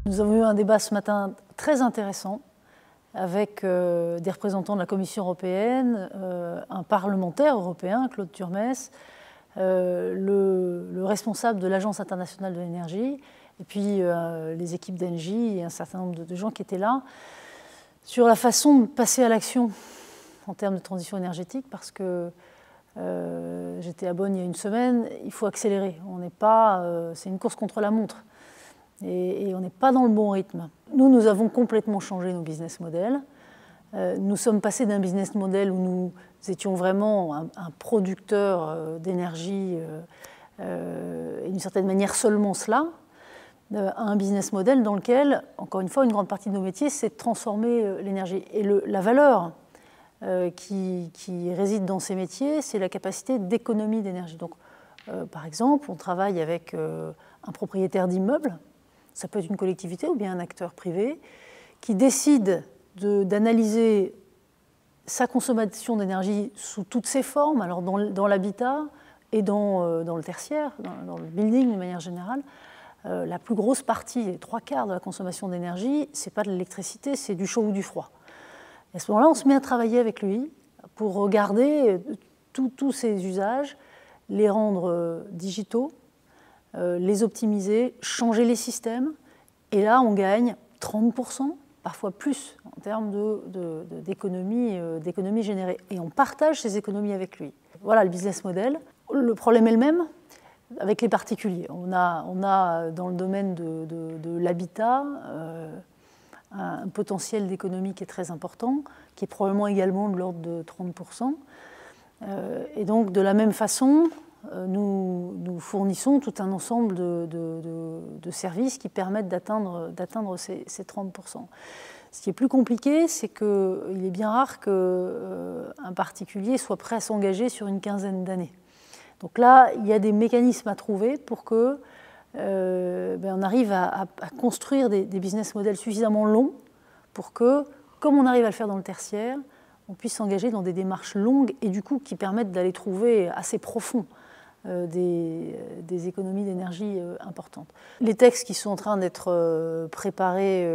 Nous avons eu un débat ce matin très intéressant avec des représentants de la Commission européenne, un parlementaire européen, Claude Turmes, le responsable de l'Agence internationale de l'énergie, et puis les équipes d'Engie et un certain nombre de gens qui étaient là, sur la façon de passer à l'action en termes de transition énergétique, parce que j'étais à Bonn il y a une semaine, il faut accélérer. On n'est pas, c'est une course contre la montre. Et on n'est pas dans le bon rythme. Nous avons complètement changé nos business models. Nous sommes passés d'un business model où nous étions vraiment un producteur d'énergie et d'une certaine manière seulement cela, à un business model dans lequel, encore une fois, une grande partie de nos métiers, c'est de transformer l'énergie. Et la valeur qui réside dans ces métiers, c'est la capacité d'économie d'énergie. Donc, par exemple, on travaille avec un propriétaire d'immeuble, ça peut être une collectivité ou bien un acteur privé, qui décide d'analyser sa consommation d'énergie sous toutes ses formes, alors dans l'habitat et dans le tertiaire, dans le building de manière générale. La plus grosse partie, les 3/4 de la consommation d'énergie, ce n'est pas de l'électricité, c'est du chaud ou du froid. Et à ce moment-là, on se met à travailler avec lui pour regarder tous ces usages, les rendre digitaux, les optimiser, changer les systèmes. Et là, on gagne 30%, parfois plus, en termes d'économies générées. Et on partage ces économies avec lui. Voilà le business model. Le problème est le même avec les particuliers. On a dans le domaine de l'habitat un potentiel d'économie qui est très important, qui est probablement également de l'ordre de 30%. Et donc, de la même façon, nous fournissons tout un ensemble de services qui permettent d'atteindre ces 30%. Ce qui est plus compliqué, c'est qu'il est bien rare qu'un particulier soit prêt à s'engager sur une quinzaine d'années. Donc là, il y a des mécanismes à trouver pour que on arrive à construire des business models suffisamment longs pour que, comme on arrive à le faire dans le tertiaire, on puisse s'engager dans des démarches longues et du coup qui permettent d'aller trouver assez profond des économies d'énergie importantes. Les textes qui sont en train d'être préparés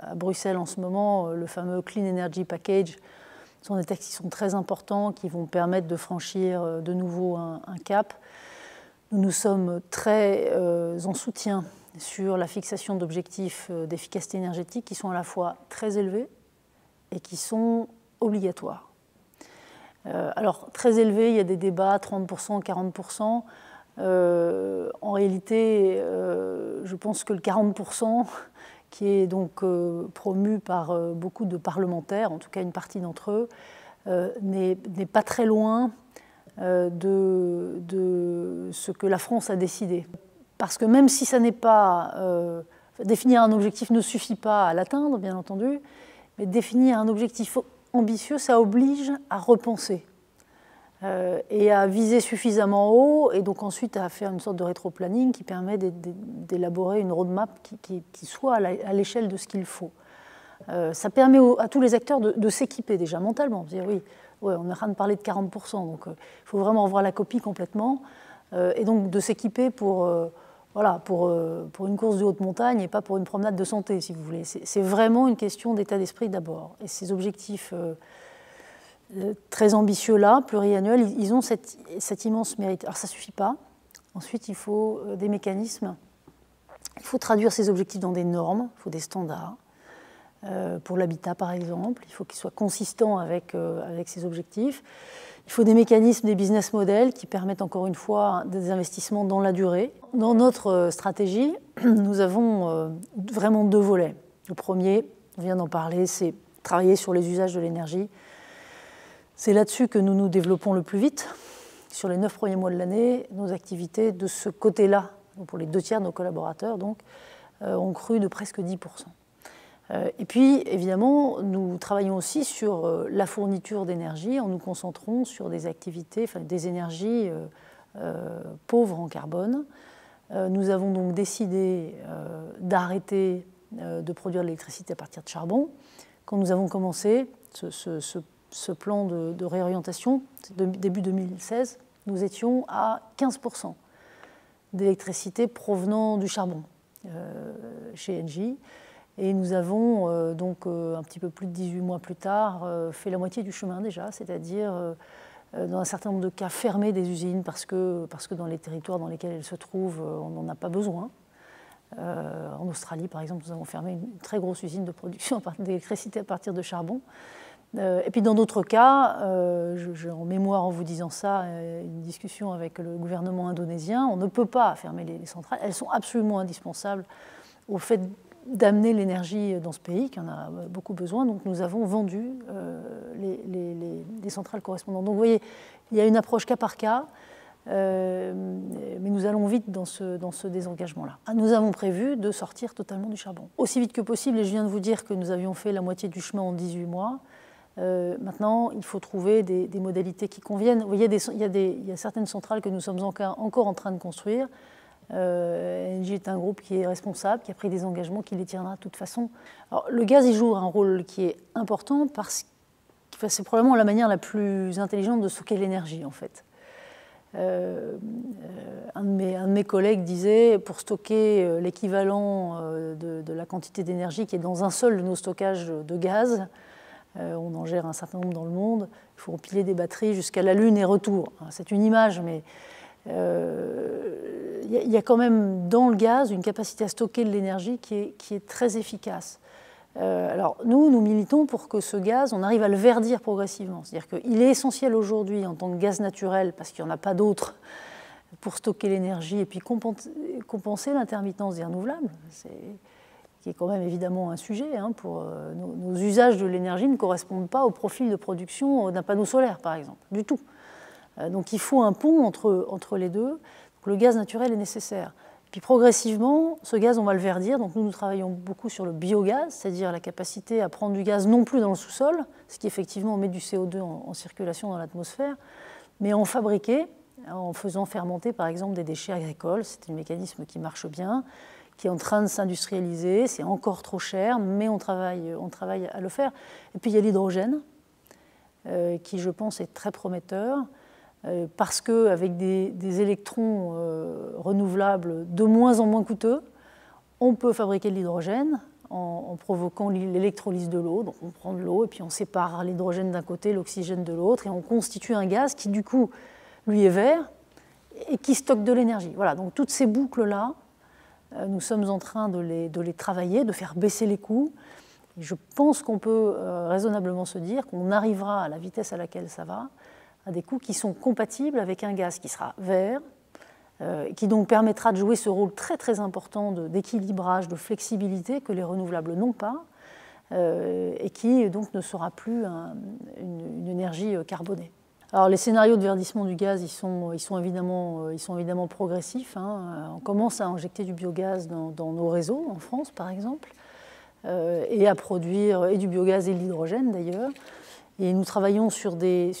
à Bruxelles en ce moment, le fameux Clean Energy Package, sont des textes qui sont très importants, qui vont permettre de franchir de nouveau un cap. Nous sommes très en soutien sur la fixation d'objectifs d'efficacité énergétique qui sont à la fois très élevés et qui sont obligatoires. Alors, très élevé, il y a des débats, 30%, 40%. En réalité, je pense que le 40%, qui est donc promu par beaucoup de parlementaires, en tout cas une partie d'entre eux, n'est pas très loin de ce que la France a décidé. Parce que même si ça n'est pas... définir un objectif ne suffit pas à l'atteindre, bien entendu, mais définir un objectif ambitieux, ça oblige à repenser et à viser suffisamment haut, et donc ensuite à faire une sorte de rétro-planning qui permet d'élaborer une roadmap qui soit à l'échelle de ce qu'il faut. Ça permet à tous les acteurs de s'équiper déjà mentalement, de dire oui, ouais, on est en train de parler de 40%, donc il faut vraiment revoir la copie complètement, et donc de s'équiper pour une course de haute montagne et pas pour une promenade de santé, si vous voulez. C'est vraiment une question d'état d'esprit d'abord. Et ces objectifs très ambitieux-là, pluriannuels, ils ont cet immense mérite. Alors ça ne suffit pas. Ensuite, il faut des mécanismes. Il faut traduire ces objectifs dans des normes, il faut des standards. Pour l'habitat, par exemple, il faut qu'ils soient consistants avec ces objectifs. Il faut des mécanismes, des business models qui permettent encore une fois des investissements dans la durée. Dans notre stratégie, nous avons vraiment deux volets. Le premier, on vient d'en parler, c'est travailler sur les usages de l'énergie. C'est là-dessus que nous nous développons le plus vite. Sur les 9 premiers mois de l'année, nos activités de ce côté-là, pour les 2/3 de nos collaborateurs, donc, ont cru de presque 10%. Et puis, évidemment, nous travaillons aussi sur la fourniture d'énergie en nous concentrant sur des activités, des énergies pauvres en carbone. Nous avons donc décidé d'arrêter de produire de l'électricité à partir de charbon. Quand nous avons commencé ce plan de réorientation, début 2016, nous étions à 15% d'électricité provenant du charbon. chez Engie. Et nous avons donc un petit peu plus de 18 mois plus tard fait la moitié du chemin déjà, c'est-à-dire dans un certain nombre de cas fermé des usines parce que dans les territoires dans lesquels elles se trouvent, on n'en a pas besoin. En Australie, par exemple, nous avons fermé une très grosse usine de production d'électricité à partir de charbon. Et puis dans d'autres cas, j'ai en mémoire en vous disant ça, une discussion avec le gouvernement indonésien, on ne peut pas fermer les centrales, elles sont absolument indispensables au fait d'amener l'énergie dans ce pays qui en a beaucoup besoin. Donc nous avons vendu les centrales correspondantes. Donc vous voyez, il y a une approche cas par cas, mais nous allons vite dans ce désengagement-là. Nous avons prévu de sortir totalement du charbon. Aussi vite que possible, et je viens de vous dire que nous avions fait la moitié du chemin en 18 mois. Maintenant, il faut trouver des modalités qui conviennent. Vous voyez, il y a certaines centrales que nous sommes encore en train de construire. Engie est un groupe qui est responsable, qui a pris des engagements, qui les tiendra de toute façon. Alors, le gaz, il joue un rôle qui est important parce que c'est probablement la manière la plus intelligente de stocker l'énergie, en fait. Un de mes collègues disait, pour stocker l'équivalent de la quantité d'énergie qui est dans un seul de nos stockages de gaz, on en gère un certain nombre dans le monde, il faut empiler des batteries jusqu'à la Lune et retour. C'est une image, mais il y a quand même dans le gaz une capacité à stocker de l'énergie qui est très efficace. Alors nous militons pour que ce gaz, on arrive à le verdir progressivement. C'est-à-dire qu'il est essentiel aujourd'hui en tant que gaz naturel, parce qu'il n'y en a pas d'autre, pour stocker l'énergie et puis compenser l'intermittence des renouvelables, qui est quand même évidemment un sujet. Pour nos usages de l'énergie ne correspondent pas au profil de production d'un panneau solaire, par exemple, du tout. Donc il faut un pont entre les deux. Donc, le gaz naturel est nécessaire. Puis progressivement, ce gaz, on va le verdir. Donc nous travaillons beaucoup sur le biogaz, c'est-à-dire la capacité à prendre du gaz non plus dans le sous-sol, ce qui effectivement met du CO2 en circulation dans l'atmosphère, mais en fabriquer, en faisant fermenter par exemple des déchets agricoles. C'est un mécanisme qui marche bien, qui est en train de s'industrialiser. C'est encore trop cher, mais on travaille à le faire. Et puis il y a l'hydrogène, qui je pense est très prometteur. Parce qu'avec des électrons renouvelables de moins en moins coûteux, on peut fabriquer de l'hydrogène en provoquant l'électrolyse de l'eau. Donc on prend de l'eau et puis on sépare l'hydrogène d'un côté, l'oxygène de l'autre, et on constitue un gaz qui du coup, lui est vert et qui stocke de l'énergie. Voilà, donc toutes ces boucles-là, nous sommes en train de les travailler, de faire baisser les coûts. Et je pense qu'on peut raisonnablement se dire qu'on arrivera à la vitesse à laquelle ça va, à des coûts qui sont compatibles avec un gaz qui sera vert, qui donc permettra de jouer ce rôle très très important d'équilibrage, de flexibilité que les renouvelables n'ont pas, et qui donc ne sera plus une énergie carbonée. Alors les scénarios de verdissement du gaz, ils sont évidemment progressifs. On commence à injecter du biogaz dans nos réseaux, en France par exemple, et à produire et du biogaz et de l'hydrogène d'ailleurs. Et nous travaillons sur des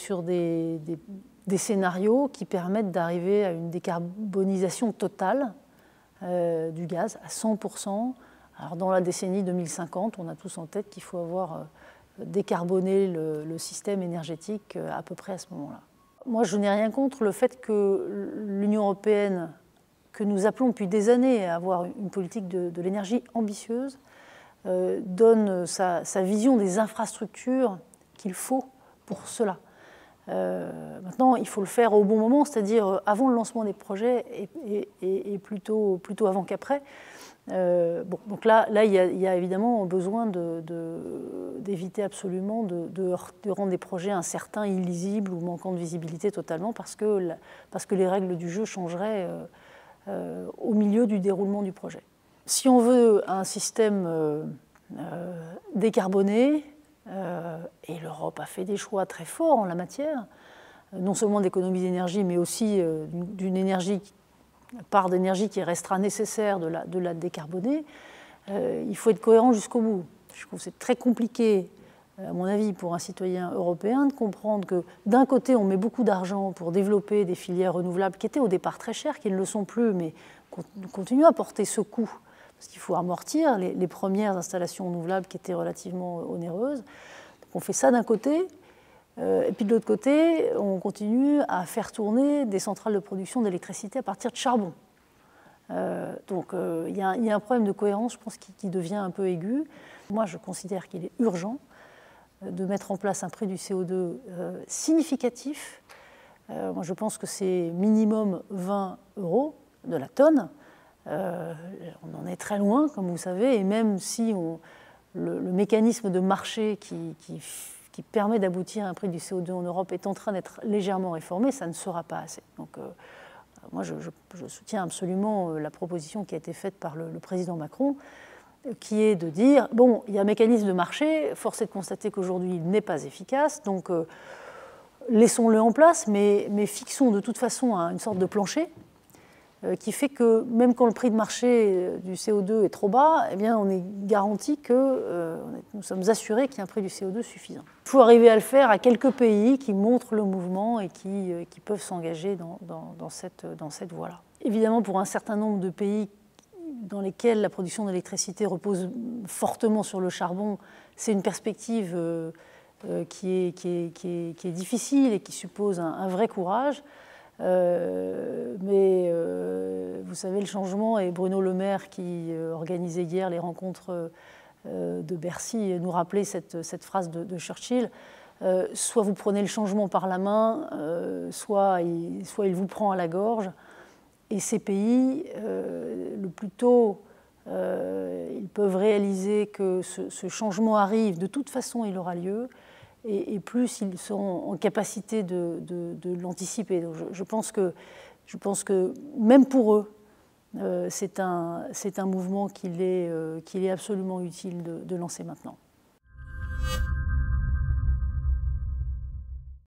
scénarios qui permettent d'arriver à une décarbonisation totale du gaz à 100%. Alors dans la décennie 2050, on a tous en tête qu'il faut avoir décarboné le système énergétique à peu près à ce moment-là. Moi, je n'ai rien contre le fait que l'Union européenne, que nous appelons depuis des années à avoir une politique de l'énergie ambitieuse, donne sa vision des infrastructures qu'il faut pour cela. Maintenant, il faut le faire au bon moment, c'est-à-dire avant le lancement des projets et plutôt avant qu'après. Donc là, il y a évidemment besoin d'éviter absolument de rendre des projets incertains, illisibles ou manquant de visibilité totalement, parce que les règles du jeu changeraient au milieu du déroulement du projet. Si on veut un système décarboné, et l'Europe a fait des choix très forts en la matière, non seulement d'économie d'énergie, mais aussi d'une part d'énergie qui restera nécessaire de la décarboner. Il faut être cohérent jusqu'au bout. Je trouve que c'est très compliqué, à mon avis, pour un citoyen européen de comprendre que d'un côté, on met beaucoup d'argent pour développer des filières renouvelables qui étaient au départ très chères, qui ne le sont plus, mais continuent à porter ce coût. Parce qu'il faut amortir les premières installations renouvelables qui étaient relativement onéreuses. Donc on fait ça d'un côté, et puis de l'autre côté, on continue à faire tourner des centrales de production d'électricité à partir de charbon. Donc il y a un problème de cohérence, je pense, qui devient un peu aigu. Moi, je considère qu'il est urgent de mettre en place un prix du CO2 significatif. Moi, je pense que c'est minimum 20 € de la tonne. On en est très loin, comme vous savez, et même si le mécanisme de marché qui permet d'aboutir à un prix du CO2 en Europe est en train d'être légèrement réformé, ça ne sera pas assez. Donc, moi, je soutiens absolument la proposition qui a été faite par le président Macron, qui est de dire, bon, il y a un mécanisme de marché, force est de constater qu'aujourd'hui, il n'est pas efficace, donc laissons-le en place, mais fixons de toute façon une sorte de plancher qui fait que même quand le prix de marché du CO2 est trop bas, eh bien, on est garanti que nous sommes assurés qu'il y a un prix du CO2 suffisant. Il faut arriver à le faire à quelques pays qui montrent le mouvement et qui peuvent s'engager dans cette voie-là. Évidemment, pour un certain nombre de pays dans lesquels la production d'électricité repose fortement sur le charbon, c'est une perspective qui est difficile et qui suppose un vrai courage. Mais vous savez, le changement, et Bruno Le Maire qui organisait hier les rencontres de Bercy nous rappelait cette phrase de Churchill, soit vous prenez le changement par la main, soit il vous prend à la gorge. Et ces pays, le plus tôt ils peuvent réaliser que ce changement arrive, de toute façon il aura lieu, et plus ils seront en capacité de l'anticiper. Donc je pense que même pour eux, c'est un mouvement qu'il est absolument utile de lancer maintenant.